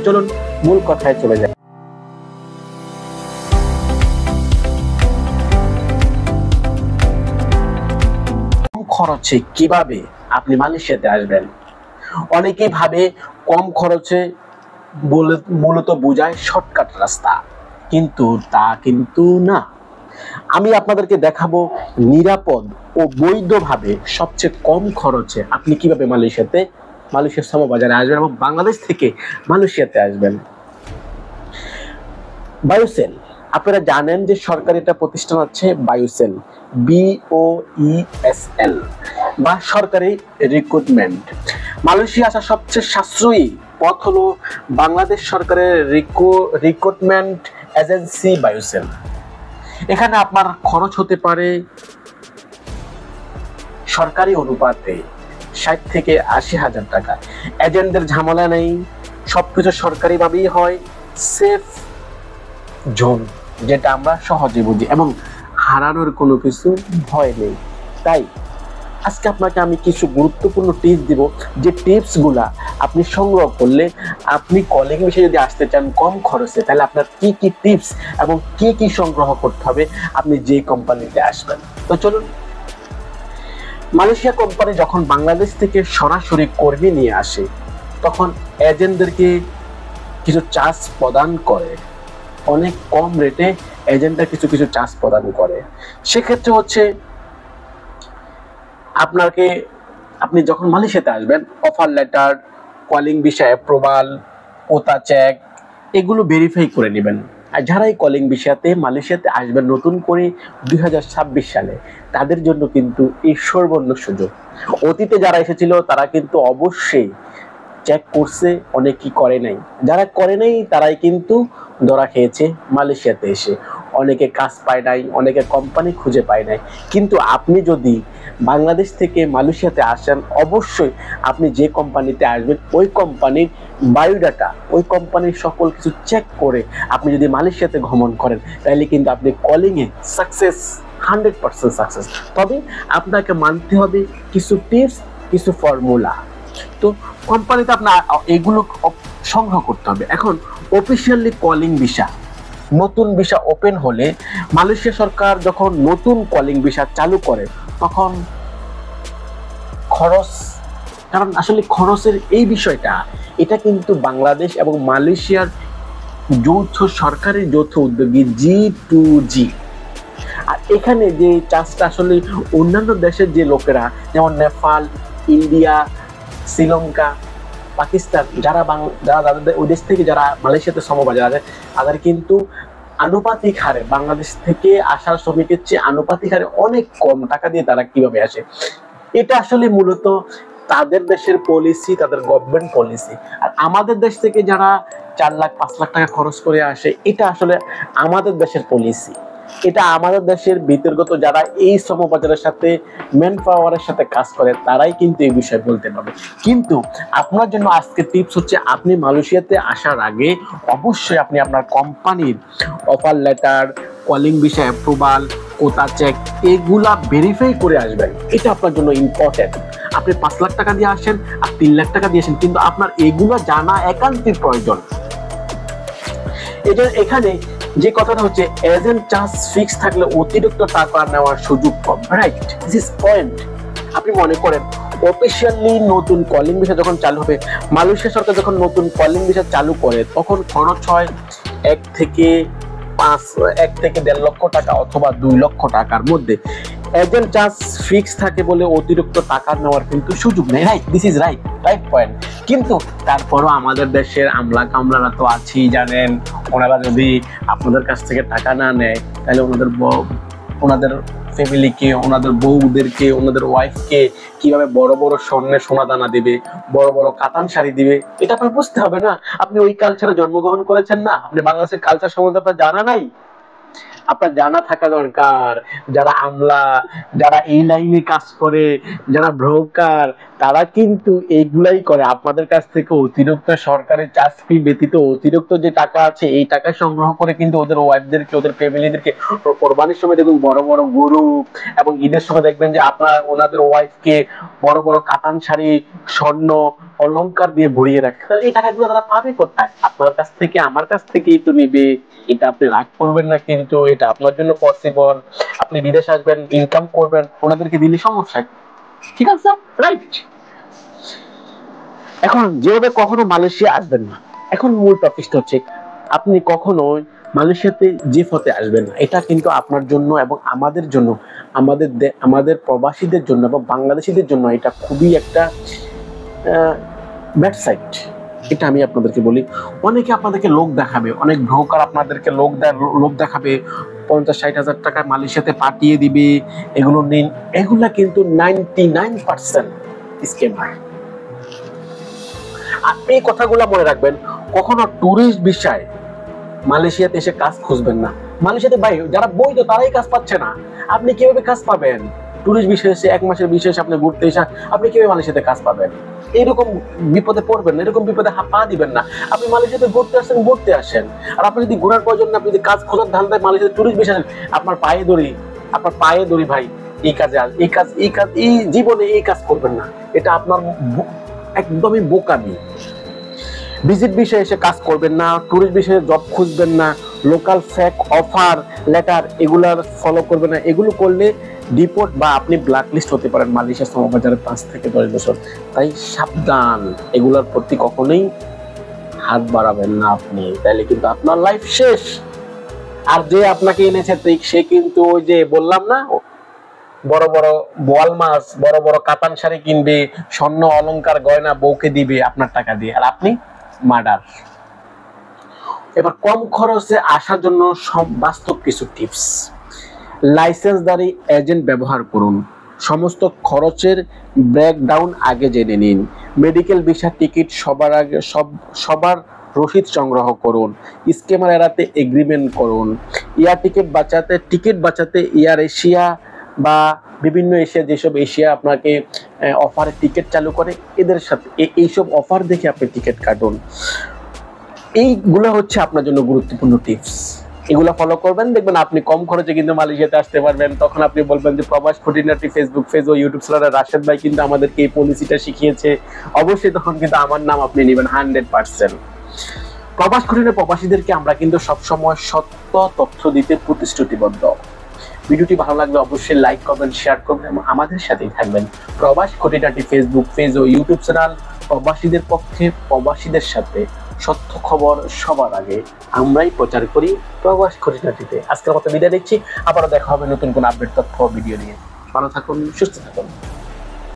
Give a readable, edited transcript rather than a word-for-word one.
চলুন মূল কথায় চলে যাই। কম খরচে কিভাবে আপনি মালয়েশিয়াতে আসবেন? অনেকেই ভাবে কম খরচে মূলত বোঝায় শর্টকাট রাস্তা, কিন্তু তা কিন্তু না। আমি আপনাদেরকে দেখাবো নিরাপদ ও বৈধভাবে সবচেয়ে কম খরচে আপনি কিভাবে মালয়েশিয়ার সমবাজারে আসবেন এবং বাংলাদেশ থেকে মালয়েশিয়াতে আসবেন। বায়ুসেল, আপনারা জানেন যে সরকারি একটা প্রতিষ্ঠান আছে বায়ুসেল, BOESL, বা সরকারি রিক্রুটমেন্ট। মালয়েশিয়া আসার সবচেয়ে সাশ্রয়ী পথ হলো বাংলাদেশ সরকারের রিক্রুটমেন্ট এজেন্সি বায়ুসেল। এখানে আপনার খরচ হতে পারে সরকারি অনুপাতে 60 থেকে 80,000 টাকা। এজেন্টদের ঝামেলা নেই, সবকিছু সরকারি ভাবেই হয়, সেফ জোন, যেটা আমরা সহজে বুঝি, এবং হারানোর কোনো কিছু ভয় নেই। তাই আজকে আপনাকে আমি কিছু গুরুত্বপূর্ণ টিপস দিব, যে টিপস গুলা আপনি সংগ্রহ করলে আপনি কলিং বিষয়ে যদি আসতে চান কম খরচে, তাহলে আপনার কি কি টিপস এবং কি কি সংগ্রহ করতে হবে আপনি যে কোম্পানিতে আসবেন। তো চলুন, মালয়েশিয়া কোম্পানি যখন বাংলাদেশ থেকে সরাসরি কর্মী নিয়ে আসে, তখন এজেন্টদেরকে কিছু চার্জ প্রদান করে, অনেক কম রেটে এজেন্টরা কিছু কিছু চার্জ প্রদান করে। সেক্ষেত্রে হচ্ছে আপনি যখন মালয়েশিয়াতে আসবেন, offer letter, calling visa approval, quota check, এগুলো ভেরিফাই করে নেবেন। আর যারা এই কলিং ভিসাতে মালয়েশিয়াতে আসবেন নতুন করে 2026 সালে, তাদের জন্য কিন্তু এই সর্বর্ণ সুযোগ। অতীতে যারা এসেছিল তারা কিন্তু অবশ্যই চেক করছে, অনেকেই করে নাই। যারা করে নাই তারাই কিন্তু ধরা খেয়েছে মালয়েশিয়াতে এসে। অনেকে কাজ পায় নাই, অনেকে কোম্পানি খুঁজে পায় নাই। কিন্তু আপনি যদি বাংলাদেশ থেকে মালয়েশিয়াতে আসেন, অবশ্যই আপনি যে কোম্পানিতে আসবেন ওই কোম্পানির বায়োডাটা, ওই কোম্পানির সকল কিছু চেক করে আপনি যদি মালয়েশিয়াতে ভ্রমণ করেন, তাহলে কিন্তু আপনি কলিংয়ে সাকসেস, 100% সাকসেস। তবে আপনাকে মানতে হবে কিছু টিপস, কিছু ফর্মুলা। তো কোম্পানিতে আপনার এগুলো সংগ্রহ করতে হবে। এখন অফিসিয়ালি কলিং ভিসা, নতুন ভিসা ওপেন হলে মালয়েশিয়া সরকার যখন নতুন কলিং ভিসা চালু করে, তখন খরচ, কারণ আসলে খরচের এই বিষয়টা, এটা কিন্তু বাংলাদেশ এবং মালয়েশিয়ার সরকারি যৌথ উদ্যোগী G2G। আর এখানে যে চার্জটা আসলে অন্যান্য দেশের যে লোকেরা, যেমন নেপাল, ইন্ডিয়া, শ্রীলঙ্কা, পাকিস্তান, যারা ওই দেশ থেকে যারা মালয়েশিয়াতে সমবাজার আছে, তাদের কিন্তু আনুপাতিক হারে বাংলাদেশ থেকে আসার শ্রমিকের চেয়ে আনুপাতিক হারে অনেক কম টাকা দিয়ে তারা কিভাবে আসে। এটা আসলে মূলত তাদের দেশের পলিসি, তাদের গভর্নমেন্ট পলিসি। আর আমাদের দেশ থেকে যারা 4 লাখ 5 লাখ টাকা খরচ করে আসে, এটা আসলে আমাদের দেশের পলিসি। এটা আমাদের দেশের ভিতরগত যারা এই শ্রমবাজারের সাথে, ম্যান পাওয়ারের সাথে কাজ করে, তারাই কিন্তু এই বিষয়ে বলতে পারবে। কিন্তু আপনার জন্য আজকে টিপস হচ্ছে, আপনি মালয়েশিয়াতে আসার আগে অবশ্যই আপনি আপনার কোম্পানির offer letter, calling visa approval, quota check, এগুলা ভেরিফাই করে আসবেন। এটা আপনার জন্য ইম্পর্টেন্ট। আপনি 5 লাখ টাকা দিয়ে আসেন আর 3 লাখ টাকা দিয়ে আসেন, কিন্তু আপনার এগুলো জানা একান্তই প্রয়োজন। এখানে যে কথাটা হচ্ছে, এজেন্ট চার্জ ফিক্স থাকলে অতিরিক্ত টাকা নেওয়ার সুযোগ কম, রাইট? This is point. আপনি মনে করেন অফিসিয়ালি নতুন কলিং ভিসা যখন চালু হবে, মালয়েশিয়া সরকার যখন নতুন কলিং ভিসা চালু করে, তখন খরচ হয় 1 থেকে 1.5 লক্ষ টাকা অথবা 2 লক্ষ টাকার মধ্যে। এজেন্ট চার্জ ফিক্স থাকে বলে অতিরিক্ত টাকা নেওয়ার কিন্তু সুযোগ নেই, right? This is right point. কিন্তু তারপরও আমাদের দেশের আমলা কামলারা তো আছেই, জানেন, ওনারা যদি আপনাদের কাছ থেকে টাকা না নেয়, তাহলে ওনাদের ফ্যামিলিকে, ওনাদের বউদেরকে, ওনাদের ওয়াইফকে কিভাবে বড় বড় স্বর্ণের সোনা দানা দিবে, বড় বড় কাতান শাড়ি দিবে, এটা আপনার বুঝতে হবে না? আপনি ওই কালচারে জন্মগ্রহণ করেছেন না, আপনি বাংলাদেশের কালচার সম্বন্ধে আপনার জানা নাই। আপনার জানা থাকা দরকার, যারা আমলা, যারা এই লাইনে কাজ করে, যারা ব্রোকার, তারা কিন্তু এইগুলাই করে। আপনাদের কাছ থেকে অতিরিক্ত সরকারি চাকরি ব্যতীত অতিরিক্ত যে টাকা আছে এই টাকা সংগ্রহ করে কিন্তু ওদের ওয়াইফদেরকে, ওদের ফ্যামিলিদেরকে কোরবানির সময় দেখুন বড় বড় গরু, এবং ঈদের সময় দেখবেন যে আপনার ওনাদের ওয়াইফকে বড় বড় কাতান শাড়ি, স্বর্ণ অলংকার দিয়ে ভরিয়ে রাখে। এই টাকাগুলো তারা পাবে কোথায়? আপনার কাছ থেকে, আমার কাছ থেকেই তো নিবে। এটা আপনি রাগ করবেন না, কিন্তু এটা আপনার জন্য পসিবল। আপনি বিদেশ আসবেন, ইনকাম করবেন, ওনাদেরকে দিলে সমস্যা, ঠিক আছে, রাইট? এখন যেভাবে কখনো মালয়েশিয়া আসবেন না, এখন মূল টপিকটা হচ্ছে আপনি কখনো মালয়েশিয়াতে যে পথে আসবেন না, এটা কিন্তু আপনার জন্য এবং আমাদের জন্য, আমাদের প্রবাসীদের জন্য এবং বাংলাদেশিদের জন্য এটা খুবই একটা ব্যাড সাইড। এটা আমি আপনাদেরকে বলি। অনেকে আপনাদেরকে লোক দেখাবে, অনেক ব্রোকার আপনাদেরকে লোক দেখাবে, 50-60 হাজার টাকা মালয়েশিয়াতে পাঠিয়ে দিবে, এগুলো নিন। এগুলা কিন্তু 99% স্ক্যামার। আর এই কথাগুলো মনে রাখবেন, কখনো ট্যুরিস্ট ভিসায় মালয়েশিয়াতে এসে কাজ খুঁজবেন না। মালয়েশিয়াতে ভাই যারা বৈধ তারাই কাজ পাচ্ছে না, আপনি কিভাবে কাজ পাবেন? ট্যুরিস্ট ভিসা এসে 1 মাসের ভিসা এসে আপনি ঘুরতে এসে আপনি কিভাবে মালয়েশিয়াতে কাজ পাবেন? এরকম বিপদে পড়বেন না, এরকম বিপদে পা দিবেন না। আপনি মালয়েশিয়াতে ঘুরতে আসেন, আর আপনি যদি ঘোরার প্রয়োজন না, আপনি যদি কাজ খোঁজার ধান্দায় মালয়েশিয়াতে ট্যুরিস্ট ভিসা আসেন, আপনার পায়ে ধরি ভাই, এই জীবনে এই কাজ করবেন না। এটা আপনার একদমই বোকামি। ভিজিট বিষয়ে এসে কাজ করবেন না, ট্যুরিস্ট বিষয়ে জব খুঁজবেন না, লোকাল ফেক অফার লেটার এগুলার ফলো করবেন না। এগুলো করলে ডিপোর্ট বা আপনি ব্ল্যাক লিস্ট হতে পারেন মালয়েশিয়া শ্রমবাজারে 5 থেকে 10 বছর। তাই সাবধান, এগুলার প্রতি কখনোই হাত বাড়াবেন না আপনি, তাইলে কিন্তু আপনার লাইফ শেষ। আর যে আপনাকে এনেছে সে কিন্তু ওই যে বললাম না, বড় বড় বোয়াল মাছ, বড় বড় কাতান শাড়ি কিনবে, স্বর্ণ অলংকার গয়না বউকে দিবে আপনার টাকা দিয়ে, আর আপনি মার্ডার। এবার কম খরচে আসার জন্য সব বাস্তব কিছু টিপস। লাইসেন্সধারী এজেন্ট ব্যবহার করুন, সমস্ত খরচের ব্রেকডাউন আগে জেনে নিন, মেডিকেল ভিসা টিকিট সবার রসিদ সংগ্রহ করুন, স্ক্যামার এড়াতে এগ্রিমেন্ট করুন, টিকিট বাঁচাতে এয়ার এশিয়া বা বিভিন্ন এশিয়া, যেসব এশিয়া আপনাকে অফারে টিকিট চালু করে, এদের সাথে এইসব অফার দেখে আপনি টিকিট কাটুন। এইগুলো হচ্ছে আপনার জন্য গুরুত্বপূর্ণ টিপস। এগুলো ফলো করবেন, দেখবেন আপনি কম খরচে কিন্তু মালয়েশিয়াতে আসতে পারবেন। তখন আপনি বলবেন যে প্রবাস খুঁটিনাটি ফেসবুক পেজ ও ইউটিউব চ্যানেলে রাশেদ ভাই কিন্তু আমাদেরকে এই পলিসিটা শিখিয়েছে। অবশ্যই তখন কিন্তু আমার নাম আপনি নেবেন 100%। প্রবাস খুঁটিনাটি প্রবাসীদেরকে আমরা কিন্তু সবসময় সত্য তথ্য দিতে প্রতিশ্রুতিবদ্ধ। ভিডিওটি ভালো লাগলে অবশ্যই লাইক করবেন, শেয়ার করবেন এবং আমাদের সাথেই থাকবেন। প্রবাস খুঁটিনাটি ফেসবুক পেজ ও ইউটিউব চ্যানেল, প্রবাসীদের পক্ষে, প্রবাসীদের সাথে, সত্য খবর সবার আগে আমরাই প্রচার করি প্রবাস খুঁটিনাটিতে। আজকের মতো বিদায় নিচ্ছি, আবারও দেখা হবে নতুন কোন আপডেট তথ্য ভিডিও নিয়ে। ভালো থাকুন, সুস্থ থাকুন।